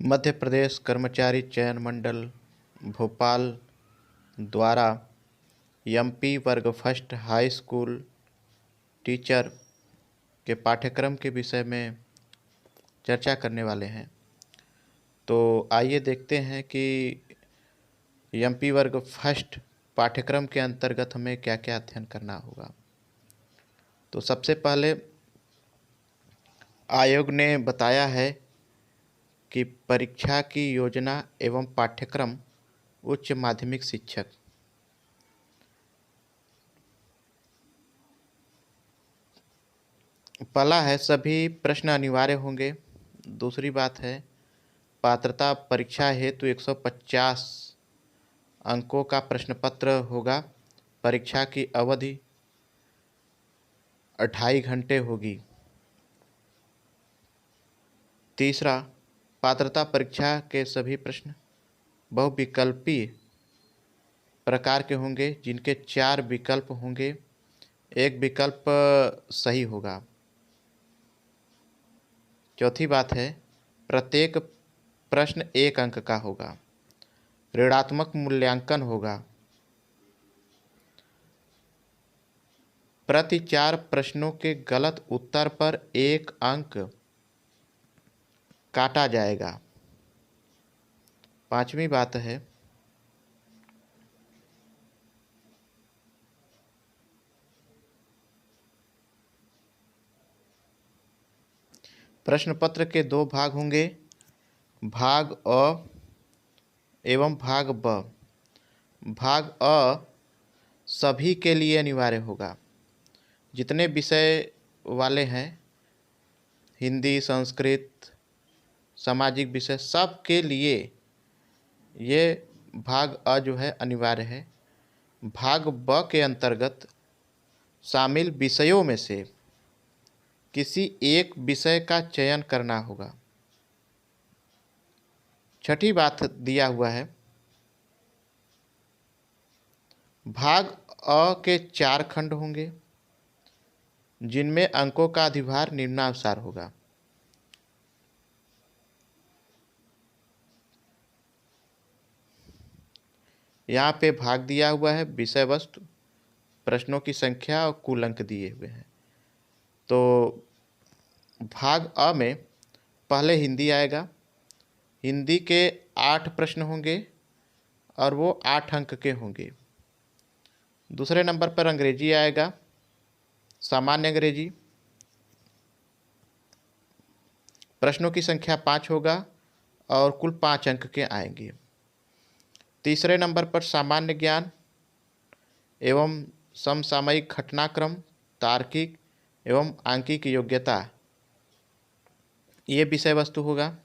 मध्य प्रदेश कर्मचारी चयन मंडल भोपाल द्वारा एमपी वर्ग फर्स्ट हाई स्कूल टीचर के पाठ्यक्रम के विषय में चर्चा करने वाले हैं। तो आइए देखते हैं कि एमपी वर्ग फर्स्ट पाठ्यक्रम के अंतर्गत हमें क्या क्या अध्ययन करना होगा। तो सबसे पहले आयोग ने बताया है कि परीक्षा की योजना एवं पाठ्यक्रम उच्च माध्यमिक शिक्षक। पहला है सभी प्रश्न अनिवार्य होंगे। दूसरी बात है पात्रता परीक्षा हेतु 150 अंकों का प्रश्न पत्र होगा। परीक्षा की अवधि 2.5 घंटे होगी। तीसरा, पात्रता परीक्षा के सभी प्रश्न बहुविकल्पीय प्रकार के होंगे, जिनके 4 विकल्प होंगे, एक विकल्प सही होगा। चौथी बात है प्रत्येक प्रश्न 1 अंक का होगा। ऋणात्मक मूल्यांकन होगा। प्रति 4 प्रश्नों के गलत उत्तर पर 1 अंक काटा जाएगा। पांचवी बात है प्रश्न पत्र के 2 भाग होंगे, भाग अ एवं भाग ब। भाग अ सभी के लिए अनिवार्य होगा। जितने विषय वाले हैं, हिंदी, संस्कृत, सामाजिक विषय, सब के लिए ये भाग अ जो है अनिवार्य है। भाग ब के अंतर्गत शामिल विषयों में से किसी एक विषय का चयन करना होगा। छठी बात दिया हुआ है भाग अ के 4 खंड होंगे, जिनमें अंकों का अधिभार निम्नानुसार होगा। यहाँ पे भाग दिया हुआ है, विषय वस्तु, प्रश्नों की संख्या और कुल अंक दिए हुए हैं। तो भाग अ में पहले हिंदी आएगा। हिंदी के 8 प्रश्न होंगे और वो 8 अंक के होंगे। दूसरे नंबर पर अंग्रेजी आएगा, सामान्य अंग्रेजी। प्रश्नों की संख्या 5 होगा और कुल 5 अंक के आएंगे। तीसरे नंबर पर सामान्य ज्ञान एवं समसामयिक घटनाक्रम, तार्किक एवं आंकिक योग्यता, ये विषय वस्तु होगा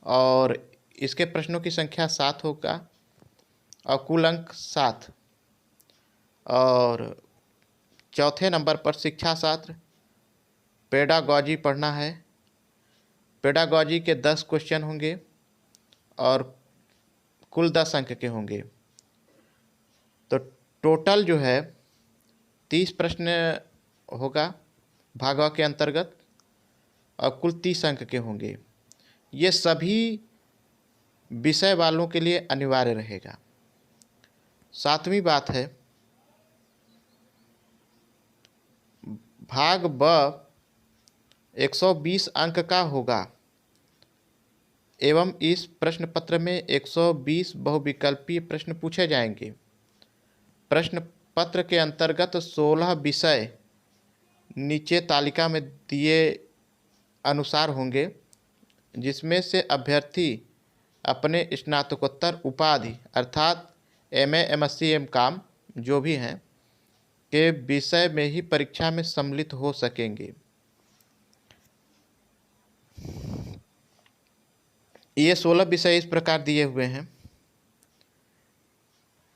और इसके प्रश्नों की संख्या 7 होगा और कुल अंक 7। और चौथे नंबर पर शिक्षा शास्त्र, पेडागॉजी पढ़ना है। पेडागॉजी के 10 क्वेश्चन होंगे और कुल 10 अंक के होंगे। तो टोटल जो है 30 प्रश्न होगा भाग अ के अंतर्गत और कुल 30 अंक के होंगे। ये सभी विषय वालों के लिए अनिवार्य रहेगा। सातवीं बात है भाग ब 120 अंक का होगा एवं इस प्रश्न पत्र में 120 बहुविकल्पीय प्रश्न पूछे जाएंगे। प्रश्न पत्र के अंतर्गत 16 विषय नीचे तालिका में दिए अनुसार होंगे, जिसमें से अभ्यर्थी अपने स्नातकोत्तर उपाधि अर्थात MA, MSc, MCom जो भी हैं के विषय में ही परीक्षा में सम्मिलित हो सकेंगे। ये 16 विषय इस प्रकार दिए हुए हैं।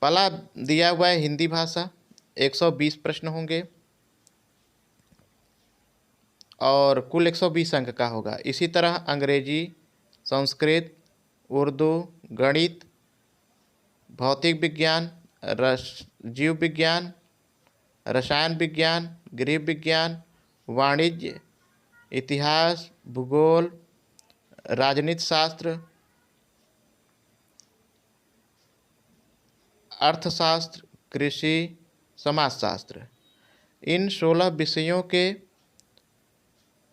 पहला दिया हुआ है हिंदी भाषा, 120 प्रश्न होंगे और कुल 120 अंक का होगा। इसी तरह अंग्रेजी, संस्कृत, उर्दू, गणित, भौतिक विज्ञान, जीव विज्ञान, रसायन विज्ञान, गृह विज्ञान, वाणिज्य, इतिहास, भूगोल, राजनीति शास्त्र, अर्थशास्त्र, कृषि, समाजशास्त्र। इन 16 विषयों के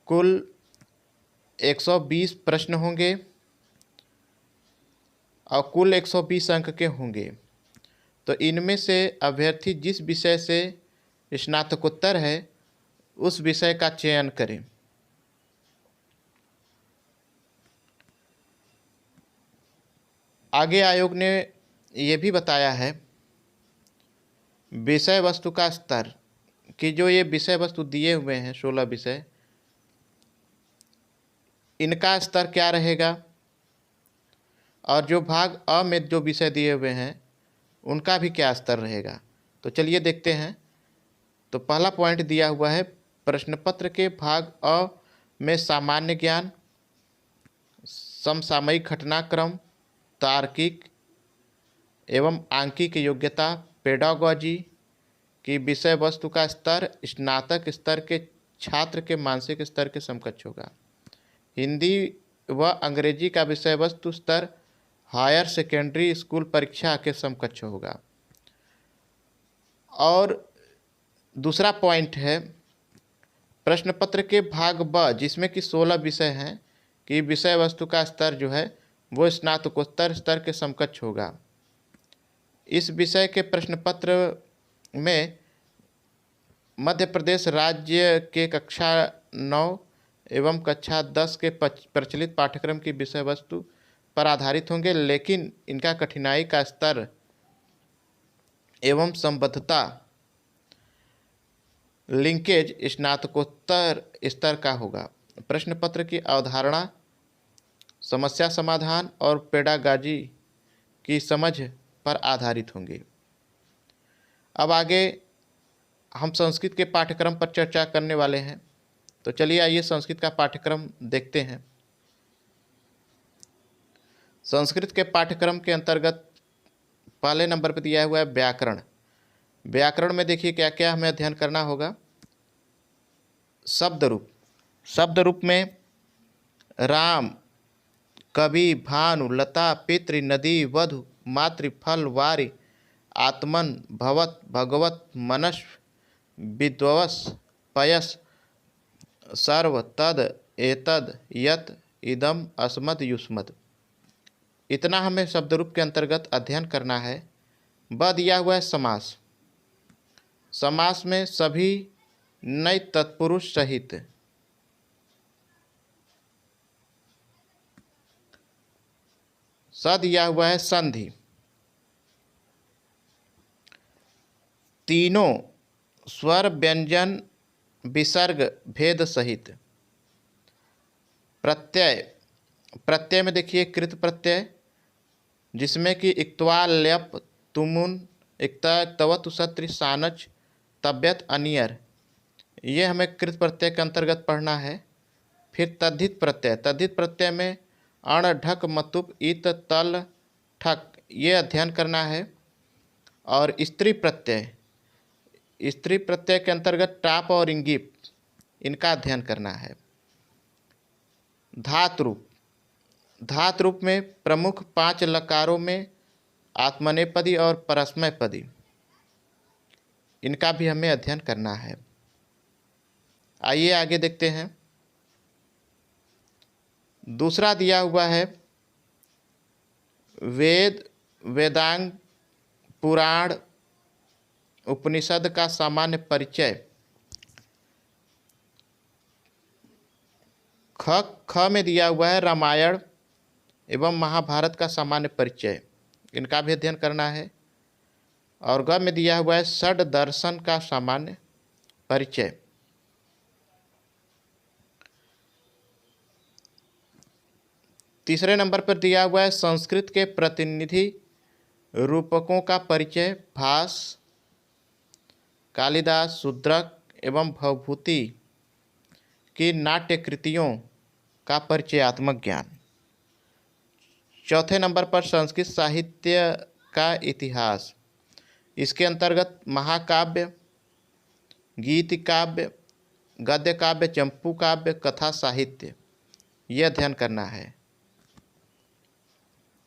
कुल 120 प्रश्न होंगे और कुल 120 अंक के होंगे। तो इनमें से अभ्यर्थी जिस विषय से स्नातकोत्तर है उस विषय का चयन करें। आगे आयोग ने ये भी बताया है विषय वस्तु का स्तर, कि जो ये विषय वस्तु दिए हुए हैं 16 विषय, इनका स्तर क्या रहेगा और जो भाग अ में जो विषय दिए हुए हैं उनका भी क्या स्तर रहेगा। तो चलिए देखते हैं। तो पहला पॉइंट दिया हुआ है प्रश्न पत्र के भाग अ में सामान्य ज्ञान, समसामयिक घटनाक्रम, तार्किक एवं आंकिक योग्यता, पेडागॉजी की विषय वस्तु का स्तर स्नातक स्तर के छात्र के मानसिक स्तर के समकक्ष होगा। हिंदी व अंग्रेजी का विषय वस्तु स्तर हायर सेकेंडरी स्कूल परीक्षा के समकक्ष होगा। और दूसरा पॉइंट है प्रश्न पत्र के भाग ब, जिसमें कि 16 विषय हैं, कि विषय वस्तु का स्तर जो है वो स्नातकोत्तर स्तर के समकक्ष होगा। इस विषय के प्रश्न पत्र में मध्य प्रदेश राज्य के कक्षा 9 एवं कक्षा 10 के प्रचलित पाठ्यक्रम की विषय वस्तु पर आधारित होंगे, लेकिन इनका कठिनाई का स्तर एवं संबद्धता लिंकेज स्नातकोत्तर स्तर का होगा। प्रश्न पत्र की अवधारणा, समस्या समाधान और पेडागॉजी की समझ पर आधारित होंगे। अब आगे हम संस्कृत के पाठ्यक्रम पर चर्चा करने वाले हैं। तो चलिए आइए संस्कृत का पाठ्यक्रम देखते हैं। संस्कृत के पाठ्यक्रम के अंतर्गत पहले नंबर पर दिया हुआ है व्याकरण। व्याकरण में देखिए क्या क्या हमें अध्ययन करना होगा। शब्द रूप, शब्द रूप में राम, कवि, भानु, लता, पितृ, नदी, वधु, मातृ, फल, वारि, आत्मन, भवत, भगवत, मनस्व, विद्ववस, पयस, सर्व, तद, एतद, यत, इदम, अस्मद, युष्मद। इतना हमें शब्द रूप के अंतर्गत अध्ययन करना है। ब दिया हुआ है समास। समास में सभी नए तत्पुरुष सहित स दिया हुआ है संधि, तीनों स्वर व्यंजन विसर्ग भेद सहित। प्रत्यय, प्रत्यय में देखिए कृत प्रत्यय, जिसमें कि इक्त्वा, ल्यप, तुमुन, इक्ता, तवत, सत्र, सानच, तब्यत, अनियर, ये हमें कृत प्रत्यय के अंतर्गत पढ़ना है। फिर तद्धित प्रत्यय, तद्धित प्रत्यय में अण, ढक, मतुप, इत, तल, ठक, ये अध्ययन करना है। और स्त्री प्रत्यय, स्त्री प्रत्यय के अंतर्गत टाप और इंगिप, इनका अध्ययन करना है। धातु रूप, धातु रूप में प्रमुख 5 लकारों में आत्मनेपदी और परस्मैपदी, इनका भी हमें अध्ययन करना है। आइए आगे देखते हैं। दूसरा दिया हुआ है वेद, वेदांग, पुराण, उपनिषद का सामान्य परिचय। ख में दिया हुआ है रामायण एवं महाभारत का सामान्य परिचय, इनका भी अध्ययन करना है। और ग में दिया हुआ है षड दर्शन का सामान्य परिचय। तीसरे नंबर पर दिया हुआ है संस्कृत के प्रतिनिधि रूपकों का परिचय। भास, कालिदास, शूद्रक एवं भवभूति की नाट्य कृतियों का परिचयात्मक ज्ञान। चौथे नंबर पर संस्कृत साहित्य का इतिहास, इसके अंतर्गत महाकाव्य, गीत काव्य, गद्य काव्य, चंपू काव्य, कथा साहित्य, ये अध्ययन करना है।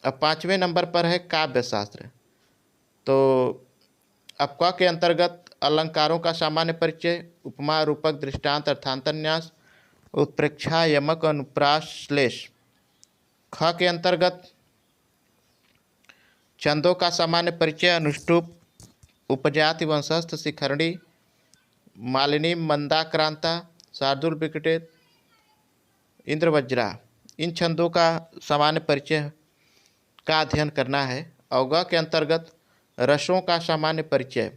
अब 5वें नंबर पर है काव्य शास्त्र। तो अब क के अंतर्गत अलंकारों का सामान्य परिचय, उपमा, रूपक, दृष्टांत, अर्थांतरन्यास, उत्प्रेक्षा, यमक, अनुप्रास, श्लेष। ख के अंतर्गत छंदों का सामान्य परिचय, अनुष्टुप, उपजाति, वंशस्थ, शिखरणी, मालिनी, मंदाक्रांता, शार्दूल, विकटे, इंद्रवज्रा। इन छंदों का सामान्य परिचय का अध्ययन करना है। और ग के अंतर्गत रसों का सामान्य परिचय।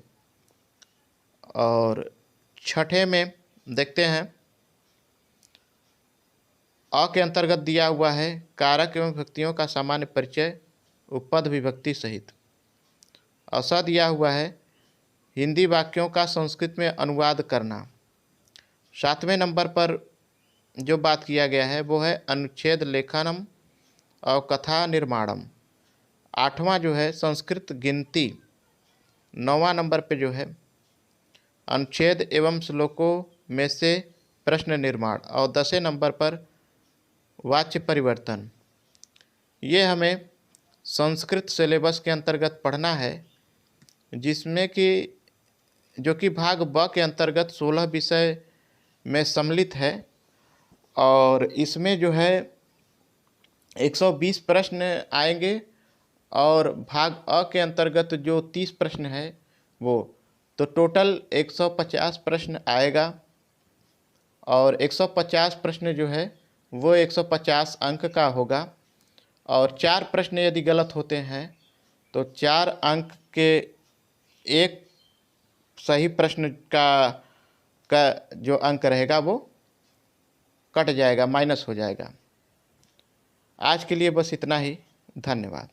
और छठे में देखते हैं, अ के अंतर्गत दिया हुआ है कारक एवं विभक्तियों का सामान्य परिचय, उपपद विभक्ति सहित। अस दिया हुआ है हिंदी वाक्यों का संस्कृत में अनुवाद करना। 7वें नंबर पर जो बात किया गया है वो है अनुच्छेद लेखनम और कथा निर्माणम। 8वां जो है संस्कृत गिनती। 9वां नंबर पे जो है अनुच्छेद एवं श्लोकों में से प्रश्न निर्माण। और 10वें नंबर पर वाच्य परिवर्तन। ये हमें संस्कृत सिलेबस के अंतर्गत पढ़ना है, जिसमें कि जो कि भाग ब के अंतर्गत 16 विषय में सम्मिलित है। और इसमें जो है 120 प्रश्न आएंगे और भाग अ के अंतर्गत जो 30 प्रश्न है वो, तो टोटल 150 प्रश्न आएगा। और 150 प्रश्न जो है वो 150 अंक का होगा। और 4 प्रश्न यदि गलत होते हैं तो 4 अंक के एक सही प्रश्न का जो अंक रहेगा वो कट जाएगा, माइनस हो जाएगा। आज के लिए बस इतना ही। धन्यवाद।